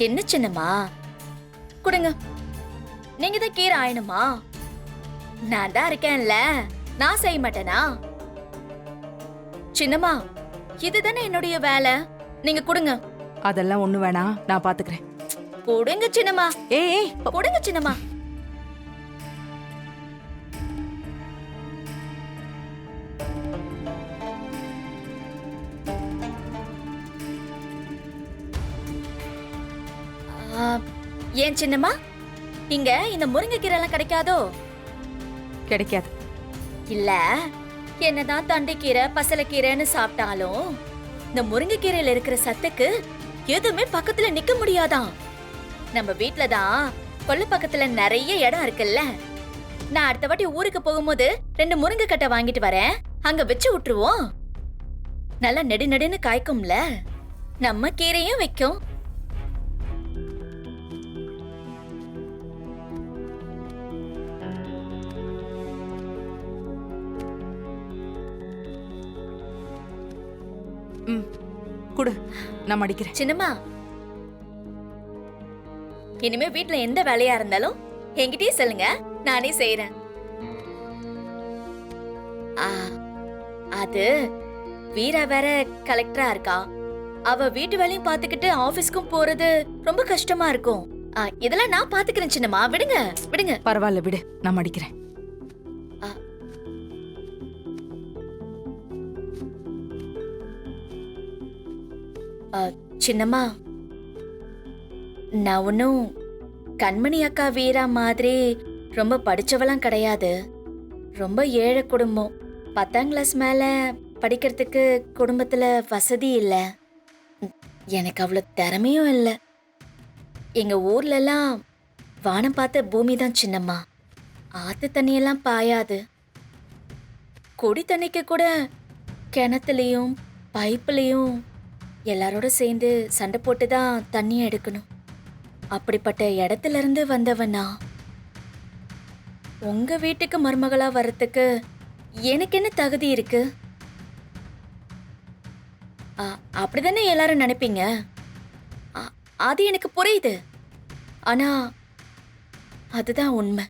என்ன சின்னம்மா, கொடுங்க. நீங்க தான் கீரை ஆயணுமா? நான் தான் இருக்கேன்ல, நான் செய்ய மாட்டேனா? சின்னம்மா, இதுதானே என்னுடைய வேலை. நீங்க கொடுங்க. அதெல்லாம் ஒண்ணு வேணாம், நான் பாத்துக்கிறேன். கொடுங்க சின்னம்மா. ஏய் கொடுங்க சின்னம்மா. ஏன் சின்னம்மா, இங்க இந்த முருங்கைக்கீரை எல்லாம் கிடைக்காதோ? கிடைக்காது. இல்ல, என்னதான் தண்டைக்கீரை பசலைக்கீரைன்னு சாப்பிட்டாலும் இந்த முருங்கைக்கீரையில இருக்கிற சத்துக்கு எதுவுமே பக்கத்துல நிக்க முடியாதான். நம்ம வீட்ல தான் கொல்லை பக்கத்துல நிறைய இடம் இருக்குல்ல. நான் அடுத்த வாட்டி ஊருக்கு போகும்போது 2 முருங்கைக்கட்டை வாங்கிட்டு வரேன். அங்க வச்சு விட்டுருவோம். நல்லா நெடு நெடுன்னு காய்க்கும்ல, நம்ம கீரையும் வைக்கும். குடு, நான் மடிக்கிறேன். சின்னம்மா, இனிமே வீட்ல எந்த வேலையா இருந்தாலும் என்கிட்டயே சொல்லுங்க, நானே செய்யறேன். அது வீரா வேற கலெக்டரா இருக்கா. அவ வீட்டு வேலையும் பாத்துக்கிட்டு ஆபீஸ்க்கும் போறது ரொம்ப கஷ்டமா இருக்கும். இதெல்லாம் நான் பாத்துக்கிறேன் சின்னம்மா, விடுங்க விடுங்க. பரவாயில்ல விடு, நான் மடிக்கிறேன். சின்னம்மா, நான் ஒன்னும் கண்மணி அக்கா வீரா மாதிரி ரொம்ப படிச்சவெல்லாம் கிடையாது. ரொம்ப ஏழை குடும்பம். 10ஆம் கிளாஸ் மேல படிக்கிறதுக்கு குடும்பத்துல வசதி இல்ல. எனக்கு அவ்வளவு திறமையும் இல்ல. எங்க ஊர்ல எல்லாம் வானம் பார்த்த பூமி தான் சின்னம்மா. ஆத்து தண்ணியெல்லாம் பாயாது. குடி தண்ணிக்கு கூட கிணத்துலயும் பைப்புலயும் எல்லாரோட சேர்ந்து சண்டை போட்டு தான் தண்ணியை எடுக்கணும். அப்படிப்பட்ட இடத்துல இருந்து வந்தவனா உங்க வீட்டுக்கு மருமகளா வர்றதுக்கு எனக்கு என்ன தகுதி இருக்கு? அப்படிதானே எல்லாரும் நினைப்பீங்க. அது எனக்கு புரியுது. ஆனா அதுதான் உண்மை.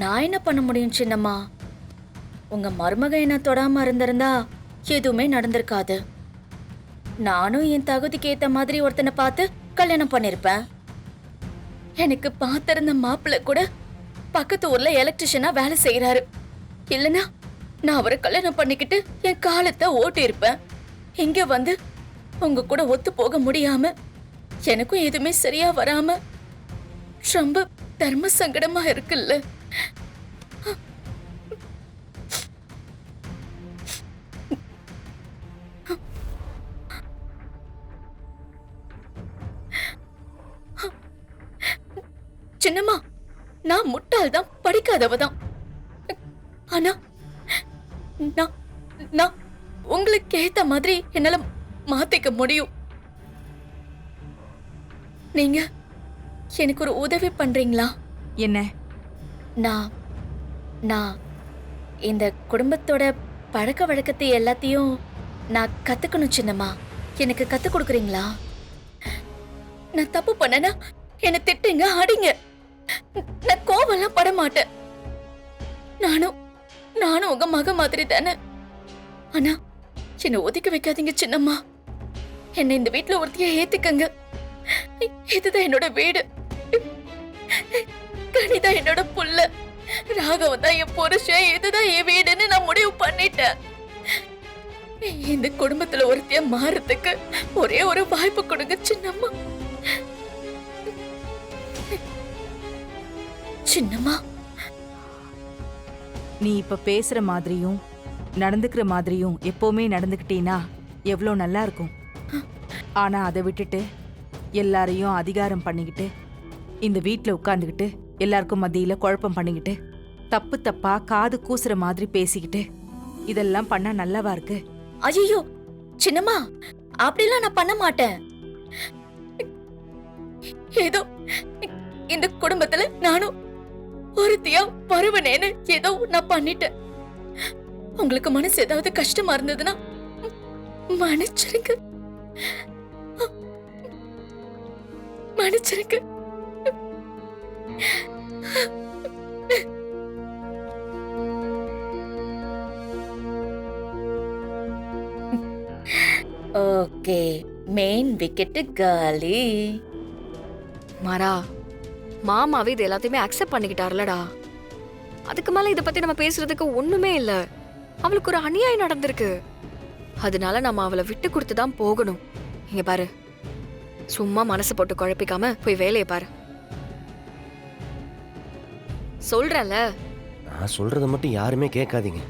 நான் என்ன பண்ண முடியும் சின்னம்மா? உங்க மருமக என்ன தொடாம இருந்திருந்தா எதுவுமே நடந்திருக்காது. நானும் என் தகுதிக்கு ஏத்த மாதிரி ஒருத்தனை பார்த்து கல்யாணம் பண்ணிருப்பேன். எனக்கு பார்த்திருந்த மாப்பிள்ள கூட பக்கத்து ஊர்ல எலக்ட்ரிஷியனா வேலை செய்யறாரு. இல்லனா நான் அவரை கல்யாணம் பண்ணிக்கிட்டு என் காலத்தை ஓட்டி இருப்பேன். இங்க வந்து உங்க கூட ஒத்து போக முடியாம எனக்கும் எதுவுமே சரியா வராம ரொம்ப தர்ம சங்கடமா இருக்குல்ல. சின்னம்மா, நான் முட்டாள் தான், படிக்காதவ தான். ஆனா நான் உங்களுக்கு ஏத்த மாதிரி என்னால மாத்திக்க முடியும். நீங்க எனக்கு ஒரு உதவி பண்றீங்களா? என்ன? நான் இந்த குடும்பத்தோட பழக்க வழக்கத்தை எல்லாத்தையும் நான் கத்துக்கணும் சின்னம்மா. எனக்கு கத்து கொடுக்குறீங்களா? நான் தப்பு பண்ணனா என்ன திட்டுங்க, அடிங்க. நான் கோவம்லாம் பட மாட்டேன். நானும் உங்க மக மாதிரி தானே. ஆனா என்ன ஒதுக்கி வைக்காதீங்க சின்னம்மா. என்ன இந்த வீட்டுல ஒருத்திய ஏத்துக்கங்க. இதுதான் என்னோட வீடு. கனிதான் என்னோட புள்ள. ராகவன் தான் என் புருஷன். இதுதான் என் வீடுன்னு நான் முடிவு பண்ணிட்டேன். இந்த குடும்பத்துல ஒருத்திய மாறதுக்கு ஒரே ஒரு வாய்ப்பு கொடுங்க சின்னம்மா. சின்னம்மா, நீ இப்ப பேசுற மாதிரியும் நடந்துக்கிற மாதிரியும் எப்பவுமே நடந்துக்கிட்டீனா எவ்வளவு நல்லா இருக்கும். ஆனா அதை விட்டுட்டு எல்லாரையும் அதிகாரம் பண்ணிக்கிட்டு இந்த வீட்டுல உட்கார்ந்துகிட்டு எல்லாருக்கும் மத்தியில குழப்பம் பண்ணிக்கிட்டு தப்பு தப்பா காது கூசுற மாதிரி பேசிக்கிட்டு இதெல்லாம் பண்ணா நல்லாவா இருக்கு? ஐயோ சின்னம்மா, அப்படிலாம் நான் பண்ண மாட்டேன். ஏதோ இந்த குடும்பத்துல நானும் ஒருத்தியா வருவனேன்னு ஏதோ நான் பண்ணிட்டேன். உங்களுக்கு மனசு ஏதாவது கஷ்டமா இருந்ததுன்னா மன்னிச்சிருங்க. மன்னிச்சிருங்க. ஓகே, மெயின் விக்கெட் காலி. மாறா, மாமாவே இது எல்லாத்தையுமே அக்செப்ட் பண்ணிக்கிட்டாருலடா. அதுக்கு மேல இத பத்தி நம்ம பேசுறதுக்கு ஒண்ணுமே இல்ல. அவளுக்கு ஒரு அநியாயம் நடந்திருக்கு. அதனால நம்ம அவளை விட்டு கொடுத்து தான் போகணும். இங்க பாரு, சும்மா மனசு போட்டு குழப்பிக்காம போய் வேலையை பாரு. சொல்றல. நான் சொல்றத மட்டும் யாருமே கேட்காதீங்க.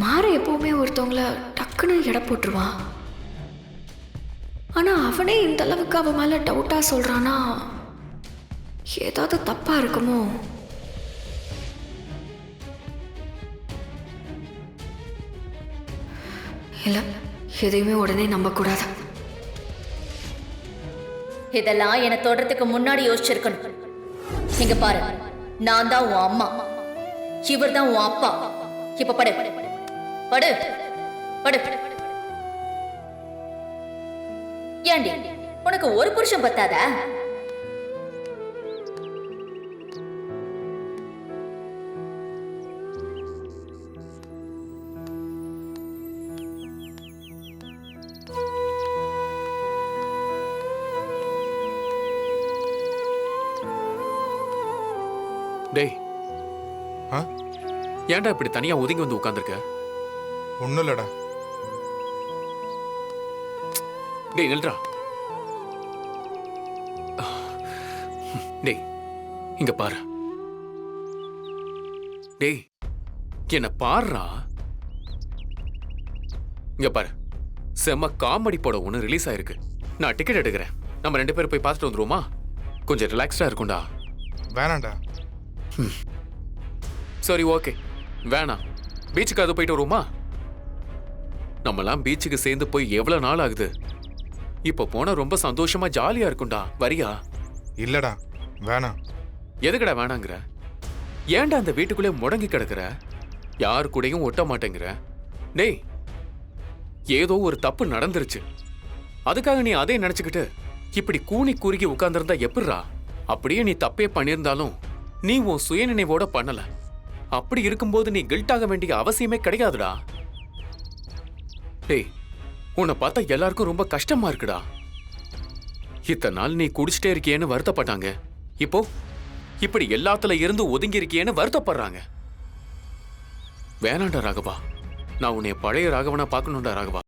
மாற எப்பவுமே ஒருத்தவங்கள டக்குன்னு எடை போட்டுருவான். ஆனா அவனே இந்த அளவுக்கு அவன் மேல டவுட்டா சொல்றானா, ஏதாவது தப்பா இருக்குமோ? இல்ல, எதையுமே உடனே நம்ப கூடாது. இதெல்லாம் என்ன தொடறதுக்கு முன்னாடி யோசிச்சிருக்கணும். இங்க பாரு, நான் தான் உன் அம்மா, இவர் தான் உன் அப்பா. இப்ப படு படு படு. ஏண்டி, உனக்கு ஒரு புருஷன் பத்தாதா? டேய், ஏன்டா இப்படி தனியா ஒதுங்கி வந்து உட்கார்ந்திருக்க? ஒன்றும் இல்லடா. டேய் நில்றா. டேய் இங்க பாரு. டேய் என்ன பாருடா. இங்க பாரு, செம்ம காமெடி படம் ஒன்று ரிலீஸ் ஆயிருக்கு. நான் டிக்கெட் எடுக்கிறேன். நம்ம 2 பேரும் போய் பார்த்துட்டு வந்துருவோமா? கொஞ்சம் ரிலாக்ஸ்டா இருக்கும்டா. வேணாண்டா. சரி ஓகே, வேணாம். பீச்சுக்கு அது போயிட்டு வருவோமா? நம்மலாம் பீச்சுக்கு சேர்ந்து போய் எவ்வளவு நாள் ஆகுது. இப்ப போனா ரொம்ப சந்தோஷமா ஜாலியா இருக்கும்டா. வரியா? இல்லடா, வேணாம். எதுக்குடா வேணாங்கிற? ஏன்டா அந்த வீட்டுக்குள்ளே முடங்கி கிடக்குற? யாரு கூடயும் ஒட்ட மாட்டேங்கிற? டேய், ஏதோ ஒரு தப்பு நடந்துருச்சு. அதுக்காக நீ அதே நினைச்சுக்கிட்டு இப்படி கூனி குறுகி உட்கார்ந்திருந்தா எப்படிரா? அப்படியே நீ தப்பே பண்ணியிருந்தாலும் நீ உன் சுயநினைவோட பண்ணல. அப்படி இருக்கும்போது நீ கில்ட் ஆக வேண்டிய அவசியமே கிடையாதுடா. டேய், உன்னை பார்த்தா எல்லாருக்கும் ரொம்ப கஷ்டமா இருக்குடா. இத்தனை நாள் நீ குடிச்சிட்டே இருக்கியேன்னு வருத்தப்பட்டாங்க. இப்போ இப்படி எல்லாத்துல இருந்து ஒதுங்கி இருக்கியேன்னு வருத்தப்படுறாங்க. வேணாண்டா ராகவா, நான் உன்னை பழைய ராகவனா பார்க்கணும்டா ராகவா.